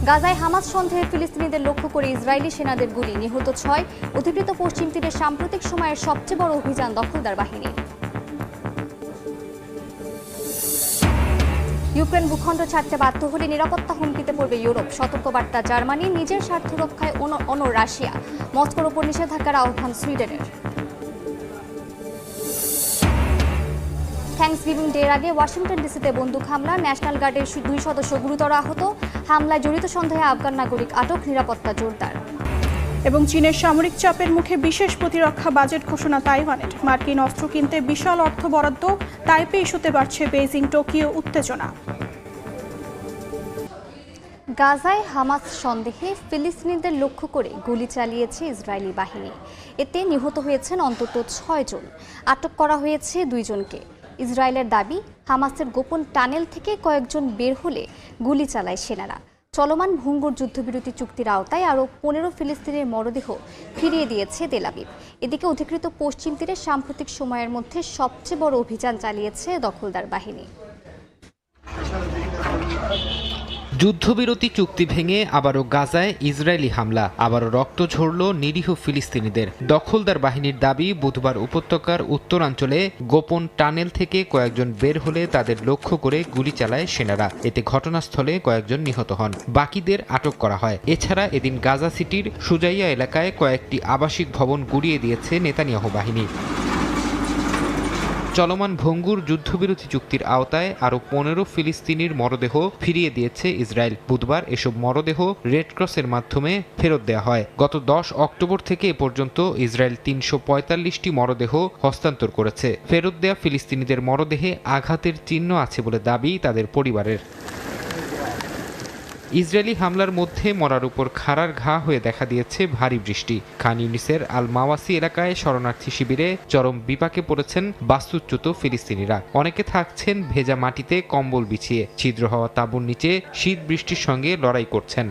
গাজায় হামাস সন্দেহে ফিলিস্তিনিদের লক্ষ্য করে ইসরায়েলি সেনাদের গুলি, নিহত 6। অধিকৃত পশ্চিম তীরে সাম্প্রতিক সময়ের সবচেয়ে বড় অভিযান দখলদার বাহিনীর। ইউক্রেন ভূখণ্ড ছাড়তে বাধ্য হলে নিরাপত্তা হুমকিতে পড়বে ইউরোপ, সতর্কবার্তা জার্মানি। নিজের স্বার্থ রক্ষায় অনড় রাশিয়া, মস্কোর ওপর নিষেধাজ্ঞার আহ্বান সুইডেনের। থ্যাঙ্কসগিভিং ডের আগে ওয়াশিংটন ডিসিতে বন্দুক হামলা, ন্যাশনাল গার্ডের 2 সদস্য গুরুতর আহত। হামলায় জড়িত সন্দেহে আফগান নাগরিক আটক, নিরাপত্তা জোরদার। এবং চীনের সামরিক চাপের মুখে বিশেষ প্রতিরক্ষা বাজেট ঘোষণা তাইওয়ানের। মার্কিন অস্ত্র কিনতে বিশাল অর্থ বরাদ্দ, তাইপে ইস্যুতে বাড়ছে বেইজিং টোকিও উত্তেজনা। গাজায় হামাস সন্দেহে ফিলিস্তিনিদের লক্ষ্য করে গুলি চালিয়েছে ইসরায়েলি বাহিনী। এতে নিহত হয়েছেন অন্তত 6 জন, আটক করা হয়েছে 2 জনকে। ইসরায়েলের দাবি, হামাসের গোপন টানেল থেকে কয়েকজন বের হলে গুলি চালায় সেনারা। চলমান ভঙ্গুর যুদ্ধবিরতি চুক্তির আওতায় আরও 15 ফিলিস্তিনের মরদেহ ফিরিয়ে দিয়েছে তেল আবিব। এদিকে অধিকৃত পশ্চিম তীরে সাম্প্রতিক সময়ের মধ্যে সবচেয়ে বড় অভিযান চালিয়েছে দখলদার বাহিনী। যুদ্ধবিরতি চুক্তি ভেঙে আবারও গাজায় ইসরায়েলি হামলা, আবারও রক্ত ঝরল নিরীহ ফিলিস্তিনিদের। দখলদার বাহিনীর দাবি, বুধবার উপত্যকার উত্তরাঞ্চলে গোপন টানেল থেকে কয়েকজন বের হলে তাদের লক্ষ্য করে গুলি চালায় সেনারা। এতে ঘটনাস্থলে কয়েকজন নিহত হন, বাকিদের আটক করা হয়। এছাড়া এদিন গাজা সিটির সুজাইয়া এলাকায় কয়েকটি আবাসিক ভবন গুড়িয়ে দিয়েছে নেতানিয়াহু বাহিনী। চলমান ভঙ্গুর যুদ্ধবিরতি চুক্তির আওতায় আরও 15 ফিলিস্তিনির মরদেহ ফিরিয়ে দিয়েছে ইসরায়েল। বুধবার এসব মরদেহ রেড ক্রসের মাধ্যমে ফেরত দেওয়া হয়। গত 10 অক্টোবর থেকে এ পর্যন্ত ইসরায়েল 345টি মরদেহ হস্তান্তর করেছে। ফেরত দেয়া ফিলিস্তিনিদের মরদেহে আঘাতের চিহ্ন আছে বলে দাবি তাদের পরিবারের। ইসরায়েলি হামলার মধ্যে মরার উপর খাড়ার ঘা হয়ে দেখা দিয়েছে ভারী বৃষ্টি। খান ইউনিসের আল মাওয়াসি এলাকায় শরণার্থী শিবিরে চরম বিপাকে পড়েছেন বাস্তুচ্যুত ফিলিস্তিনিরা। অনেকে থাকছেন ভেজা মাটিতে কম্বল বিছিয়ে, ছিদ্র হওয়া তাঁবুর নিচে শীত বৃষ্টির সঙ্গে লড়াই করছেন।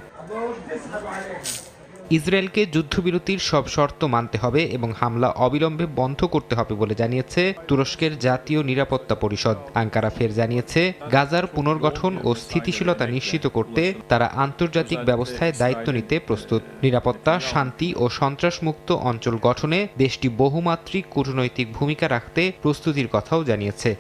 ইসরায়েলকে যুদ্ধবিরতির সব শর্ত মানতে হবে এবং হামলা অবিলম্বে বন্ধ করতে হবে বলে জানিয়েছে তুরস্কের জাতীয় নিরাপত্তা পরিষদ। আঙ্কারা ফের জানিয়েছে, গাজার পুনর্গঠন ও স্থিতিশীলতা নিশ্চিত করতে তারা আন্তর্জাতিক ব্যবস্থায় দায়িত্ব নিতে প্রস্তুত। নিরাপত্তা, শান্তি ও সন্ত্রাসমুক্ত অঞ্চল গঠনে দেশটি বহুমাত্রিক কূটনৈতিক ভূমিকা রাখতে প্রস্তুতির কথাও জানিয়েছে।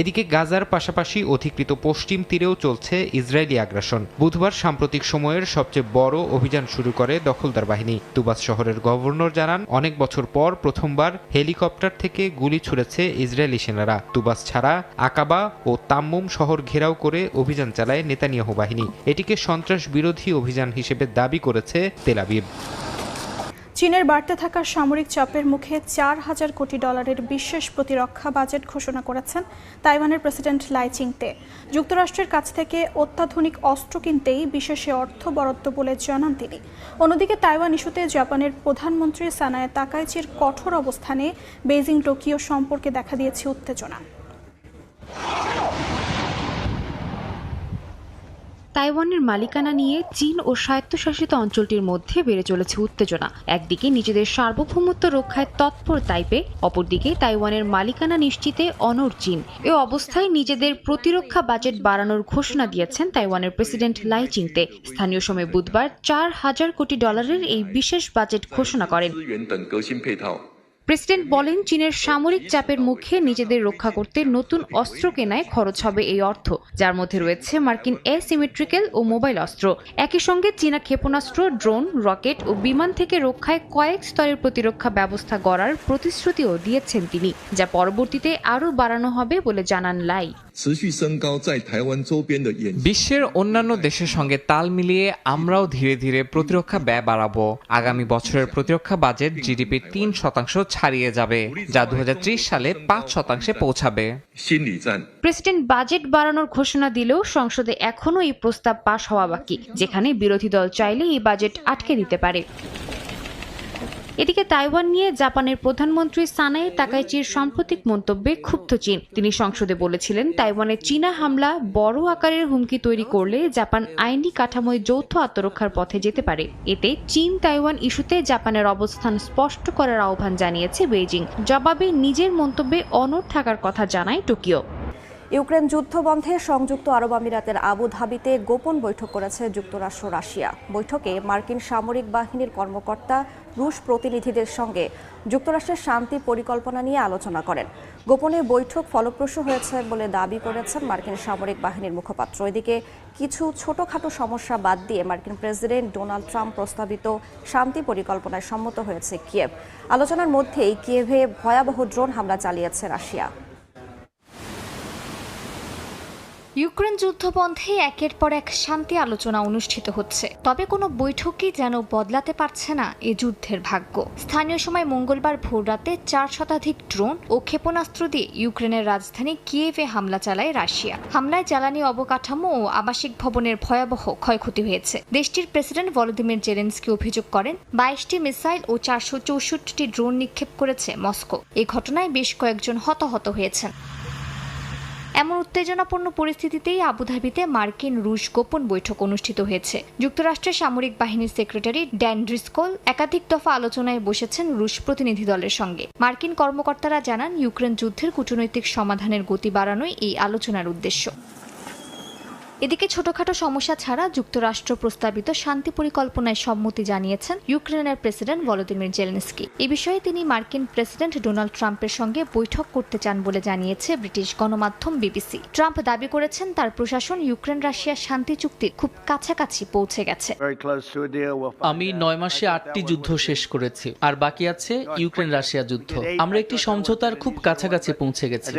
এদিকে গাজার পাশাপাশি অধিকৃত পশ্চিম তীরেও চলছে ইসরায়েলি আগ্রাসন। বুধবার সাম্প্রতিক সময়ের সবচেয়ে বড় অভিযান শুরু করে দখলদার বাহিনী। তুবাস শহরের গভর্নর জানান, অনেক বছর পর প্রথমবার হেলিকপ্টার থেকে গুলি ছুড়েছে ইসরায়েলি সেনারা। তুবাস ছাড়া আকাবা ও তাম্মুম শহর ঘেরাও করে অভিযান চালায় নেতানিয়াহু বাহিনী। এটিকে সন্ত্রাস বিরোধী অভিযান হিসেবে দাবি করেছে তেল আবিব। চীনের বাড়তে থাকা সামরিক চাপের মুখে $4,000 কোটি বিশেষ প্রতিরক্ষা বাজেট ঘোষণা করেছেন তাইওয়ানের প্রেসিডেন্ট লাই চিং-তে। যুক্তরাষ্ট্রের কাছ থেকে অত্যাধুনিক অস্ত্র কিনতেই বিশেষ অর্থ বরাদ্দ বলে জানান তিনি। অন্যদিকে তাইওয়ান ইস্যুতে জাপানের প্রধানমন্ত্রী সানায়ে তাকাইচির কঠোর অবস্থানে বেইজিং টোকিও সম্পর্কে দেখা দিয়েছে উত্তেজনা। তাইওয়ানের মালিকানা নিয়ে চীন ও স্বায়ত্তশাসিত অঞ্চলটির মধ্যে বেড়ে চলেছে উত্তেজনা। একদিকে নিজেদের সার্বভৌমত্ব রক্ষায় তৎপর তাইপে, অপরদিকে তাইওয়ানের মালিকানা নিশ্চিতে অনড় চীন। এ অবস্থায় নিজেদের প্রতিরক্ষা বাজেট বাড়ানোর ঘোষণা দিয়েছেন তাইওয়ানের প্রেসিডেন্ট লাই চিং-তে। স্থানীয় সময় বুধবার $4,000 কোটি এই বিশেষ বাজেট ঘোষণা করেন। প্রেসিডেন্ট বলেন, চীনের সামরিক চাপের মুখে নিজেদের রক্ষা করতে নতুন অস্ত্র কেনায় খরচ হবে এই অর্থ, যার মধ্যে রয়েছে মার্কিন অ্যাসিমেট্রিক্যাল ও মোবাইল অস্ত্র। একই সঙ্গে চীনা ক্ষেপণাস্ত্র, ড্রোন, রকেট ও বিমান থেকে রক্ষায় কয়েক স্তরের প্রতিরক্ষা ব্যবস্থা গড়ার প্রতিশ্রুতিও দিয়েছেন তিনি, যা পরবর্তীতে আরও বাড়ানো হবে বলে জানান লাই। বিশ্বের অন্যান্য দেশের সঙ্গে তাল মিলিয়ে আমরাও ধীরে ধীরে প্রতিরক্ষা ব্যয় বাড়াবো। আগামী বছরের প্রতিরক্ষা বাজেট জিডিপির 3% ছাড়িয়ে যাবে, যা 2030 সালে 5% পৌঁছাবে। প্রেসিডেন্ট বাজেট বাড়ানোর ঘোষণা দিলেও সংসদে এখনও এই প্রস্তাব পাশ হওয়া বাকি, যেখানে বিরোধী দল চাইলে এই বাজেট আটকে দিতে পারে। এদিকে তাইওয়ান নিয়ে জাপানের প্রধানমন্ত্রী সানায়ে তাকাইচির সাম্প্রতিক মন্তব্যে ক্ষুব্ধ চীন। তিনি সংসদে বলেছিলেন, তাইওয়ানে চীনা হামলা বড় আকারের হুমকি তৈরি করলে জাপান আইনি কাঠামোয় যৌথ আত্মরক্ষার পথে যেতে পারে। এতে চীন তাইওয়ান ইস্যুতে জাপানের অবস্থান স্পষ্ট করার আহ্বান জানিয়েছে বেইজিং। জবাবে নিজের মন্তব্যে অনড় থাকার কথা জানায় টোকিও। ইউক্রেন যুদ্ধ বন্ধে সংযুক্ত আরব আমিরাতের আবুধাবিতে গোপন বৈঠক করেছে যুক্তরাষ্ট্র রাশিয়া। বৈঠকে মার্কিন সামরিক বাহিনীর কর্মকর্তা রুশ প্রতিনিধিদের সঙ্গে যুক্তরাষ্ট্রের শান্তি পরিকল্পনা নিয়ে আলোচনা করেন। গোপনে বৈঠক ফলপ্রসূ হয়েছে বলে দাবি করেছেন মার্কিন সামরিক বাহিনীর মুখপাত্র। এদিকে কিছু ছোটখাটো সমস্যা বাদ দিয়ে মার্কিন প্রেসিডেন্ট ডোনাল্ড ট্রাম্প প্রস্তাবিত শান্তি পরিকল্পনায় সম্মত হয়েছে কিয়েভ। আলোচনার মধ্যেই কিয়েভে ভয়াবহ ড্রোন হামলা চালিয়েছে রাশিয়া। ইউক্রেন যুদ্ধ বন্ধে একের পর এক শান্তি আলোচনা অনুষ্ঠিত হচ্ছে, তবে কোনো বৈঠকই যেন বদলাতে পারছে না এ যুদ্ধের ভাগ্য। স্থানীয় সময় মঙ্গলবার ভোররাতে 4 শতাধিক ড্রোন ও ক্ষেপণাস্ত্র দিয়ে ইউক্রেনের রাজধানী কিয়েভে হামলা চালায় রাশিয়া। হামলায় জ্বালানি অবকাঠামো ও আবাসিক ভবনের ভয়াবহ ক্ষয়ক্ষতি হয়েছে। দেশটির প্রেসিডেন্ট ভলোদিমির জেলেনস্কি অভিযোগ করেন 22টি মিসাইল ও 464টি ড্রোন নিক্ষেপ করেছে মস্কো। এই ঘটনায় বেশ কয়েকজন হতাহত হয়েছেন। এমন উত্তেজনাপূর্ণ পরিস্থিতিতেই আবুধাবিতে মার্কিন রুশ গোপন বৈঠক অনুষ্ঠিত হয়েছে। যুক্তরাষ্ট্রের সামরিক বাহিনীর সেক্রেটারি ড্যান ড্রিসকল একাধিক দফা আলোচনায় বসেছেন রুশ প্রতিনিধি দলের সঙ্গে। মার্কিন কর্মকর্তারা জানান, ইউক্রেন যুদ্ধের কূটনৈতিক সমাধানের গতি বাড়ানোই এই আলোচনার উদ্দেশ্য। এদিকে ছোটখাটো সমস্যা ছাড়া যুক্তরাষ্ট্র প্রস্তাবিত শান্তি পরিকল্পনায় সম্মতি জানিয়েছেন ইউক্রেনের প্রেসিডেন্ট ভলোদিমির জেলেনস্কি। এ বিষয়ে তিনি মার্কিন প্রেসিডেন্ট ডোনাল্ড ট্রাম্পের সঙ্গে বৈঠক করতে চান বলে জানিয়েছে ব্রিটিশ গণমাধ্যম বিবিসি। ট্রাম্প দাবি করেছেন তার প্রশাসন ইউক্রেন রাশিয়া শান্তি চুক্তির খুব কাছাকাছি পৌঁছে গেছে। আমি 9 মাসে 8টি যুদ্ধ শেষ করেছি, আর বাকি আছে ইউক্রেন রাশিয়া যুদ্ধ। আমরা একটি সমঝোতার খুব কাছাকাছি পৌঁছে গেছি।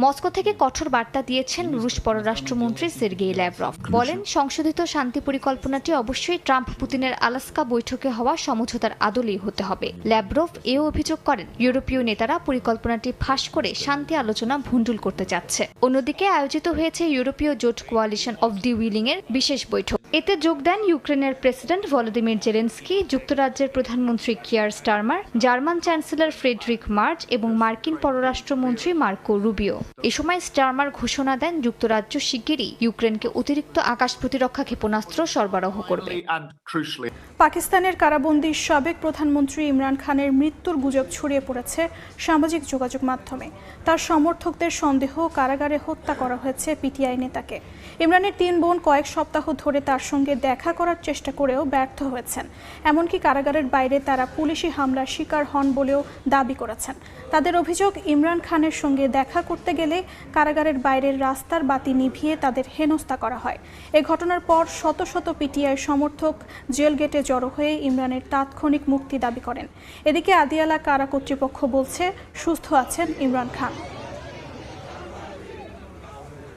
মস্কো থেকে কঠোর বার্তা দিয়েছেন রুশ পররাষ্ট্রমন্ত্রী সের্গেই ল্যাভরভ। বলেন, সংশোধিত শান্তি পরিকল্পনাটি অবশ্যই ট্রাম্প পুতিনের আলাস্কা বৈঠকে হওয়া সমঝোতার আদলেই হতে হবে। ল্যাভরভ এও অভিযোগ করেন, ইউরোপীয় নেতারা পরিকল্পনাটি ফাঁস করে শান্তি আলোচনা ভণ্ডুল করতে চাচ্ছে। অন্যদিকে আয়োজিত হয়েছে ইউরোপীয় জোট কোয়ালিশন অফ দি উইলিং এর বিশেষ বৈঠক। এতে যোগ দেন ইউক্রেনের প্রেসিডেন্ট ভলোদিমির জেলেনস্কি, যুক্তরাজ্যের প্রধানমন্ত্রী Keir Starmer, German chancellor Friedrich Merz এবং মার্কিন পররাষ্ট্রমন্ত্রী মার্কো রুবিও। এ সময় স্টারমার ঘোষণা দেন, যুক্তরাজ্য শিগগিরই ইউক্রেনকে অতিরিক্ত আকাশ প্রতিরক্ষা ক্ষেপণাস্ত্র সরবরাহ করবে। পাকিস্তানের কারাবন্দী সাবেক প্রধানমন্ত্রী ইমরান খানের মৃত্যুর গুজব ছড়িয়ে পড়েছে সামাজিক যোগাযোগ মাধ্যমে। তার সমর্থকদের সন্দেহ, কারাগারে হত্যা করা হয়েছে পিটিআই নেতাকে। ইমরানের 3 বোন কয়েক সপ্তাহ ধরে তার সঙ্গে দেখা করার চেষ্টা করেও ব্যর্থ হয়েছেন। এমনকি কারাগারের বাইরে তারা পুলিশি হামলার শিকার হন বলেও দাবি করেছেন। তাদের অভিযোগ, ইমরান খানের সঙ্গে দেখা করতে গেলে কারাগারের বাইরের রাস্তার বাতি নিভিয়ে তাদের হেনস্থা করা হয়। এ ঘটনার পর শত শত পিটিআই সমর্থক জেল গেটে জড়ো হয়ে ইমরানের তাৎক্ষণিক মুক্তি দাবি করেন। এদিকে আদিয়ালা কারা কর্তৃপক্ষ বলছে, সুস্থ আছেন ইমরান খান।